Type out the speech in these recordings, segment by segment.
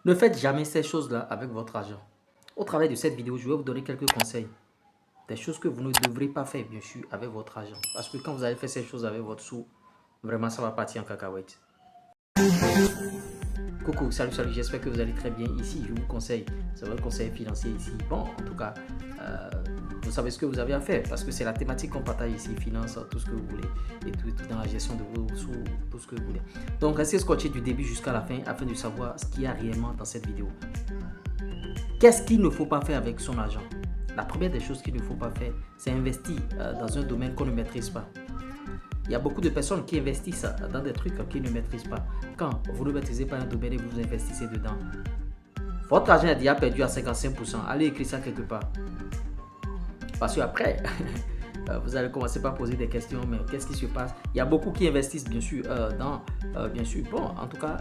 Ne faites jamais ces choses-là avec votre argent. Au travers de cette vidéo, je vais vous donner quelques conseils. Des choses que vous ne devrez pas faire, bien sûr, avec votre argent. Parce que quand vous allez faire ces choses avec votre sou, vraiment, ça va partir en cacahuète. Coucou, salut, j'espère que vous allez très bien. Ici, je vous conseille, c'est votre conseil financier ici. Bon, en tout cas, vous savez ce que vous avez à faire parce que c'est la thématique qu'on partage ici, finance, tout ce que vous voulez et tout dans la gestion de vos sous, tout ce que vous voulez. Donc, restez scotché du début jusqu'à la fin afin de savoir ce qu'il y a réellement dans cette vidéo. Qu'est-ce qu'il ne faut pas faire avec son argent? La première des choses qu'il ne faut pas faire, c'est investir dans un domaine qu'on ne maîtrise pas. Il y a beaucoup de personnes qui investissent dans des trucs qu'ils ne maîtrisent pas. Quand vous ne maîtrisez pas un domaine et vous investissez dedans, votre argent est déjà perdu à 55%. Allez écrire ça quelque part. Parce qu'après, vous allez commencer par poser des questions, mais qu'est-ce qui se passe? Il y a beaucoup qui investissent bien sûr bon, en tout cas,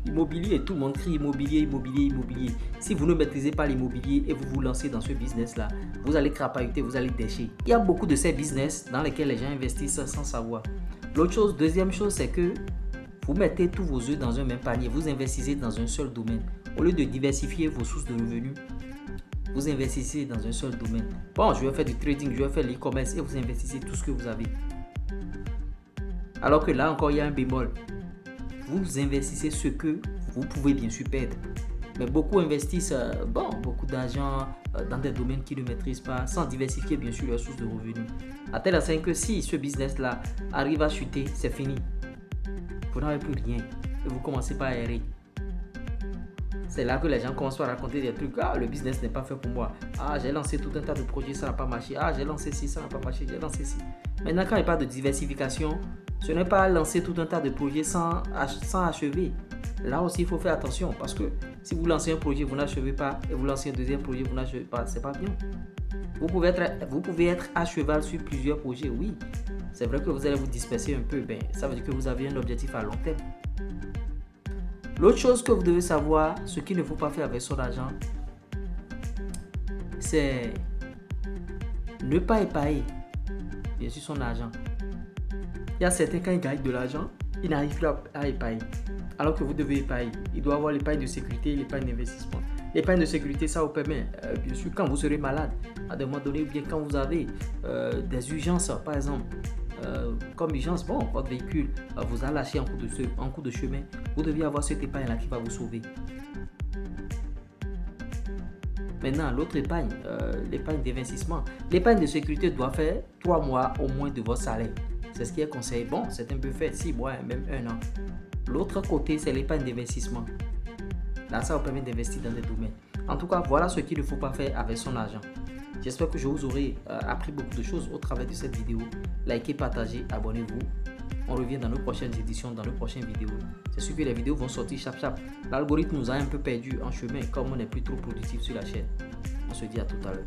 immobilier, tout le monde crie immobilier, immobilier, immobilier. Si vous ne maîtrisez pas l'immobilier et vous vous lancez dans ce business-là, vous allez crapahuter, vous allez déchirer. Il y a beaucoup de ces business dans lesquels les gens investissent sans savoir. L'autre chose, deuxième chose, c'est que vous mettez tous vos œufs dans un même panier, vous investissez dans un seul domaine. Au lieu de diversifier vos sources de revenus, vous investissez dans un seul domaine. Bon, je vais faire du trading, je vais faire l'e-commerce et vous investissez tout ce que vous avez. Alors que là encore, il y a un bémol. Vous investissez ce que vous pouvez bien sûr perdre. Mais beaucoup investissent beaucoup d'argent dans des domaines qu'ils ne maîtrisent pas, sans diversifier bien sûr leurs sources de revenus. À tel enseigne que si ce business-là arrive à chuter, c'est fini. Vous n'avez plus rien et vous commencez par errer. C'est là que les gens commencent à raconter des trucs. Ah, le business n'est pas fait pour moi. Ah, j'ai lancé tout un tas de projets, ça n'a pas marché. Ah, j'ai lancé ci, ça n'a pas marché. J'ai lancé ci. Maintenant, quand il parle de diversification, ce n'est pas lancer tout un tas de projets sans achever. Là aussi, il faut faire attention parce que si vous lancez un projet, vous n'achevez pas et vous lancez un deuxième projet, vous n'achevez pas, c'est pas bien. Vous pouvez être à cheval sur plusieurs projets, oui. C'est vrai que vous allez vous disperser un peu, ben, ça veut dire que vous avez un objectif à long terme. L'autre chose que vous devez savoir, ce qu'il ne faut pas faire avec son argent, c'est ne pas épargner, bien sûr, son argent. Il y a certains, quand ils gagnent de l'argent, ils n'arrivent plus à épargner. Alors que vous devez épargner. Il doit avoir l'épargne de sécurité et l'épargne d'investissement. L'épargne de sécurité, ça vous permet, bien sûr, quand vous serez malade, à un moment donné, ou bien quand vous avez des urgences, par exemple, comme urgence, bon, votre véhicule vous a lâché en cours de chemin, vous devez avoir cette épargne-là qui va vous sauver. Maintenant, l'autre épargne, l'épargne d'investissement, l'épargne de sécurité doit faire 3 mois au moins de votre salaire. C'est ce qui est conseillé. Bon, c'est un peu fait, 6 mois, même 1 an. L'autre côté, c'est l'épargne d'investissement. Là, ça vous permet d'investir dans des domaines. En tout cas, voilà ce qu'il ne faut pas faire avec son argent. J'espère que je vous aurai appris beaucoup de choses au travers de cette vidéo. Likez, partagez, abonnez-vous. On revient dans nos prochaines éditions, dans nos prochaines vidéos. C'est sûr que les vidéos vont sortir chap. L'algorithme nous a un peu perdu en chemin comme on n'est plus trop productif sur la chaîne. On se dit à tout à l'heure.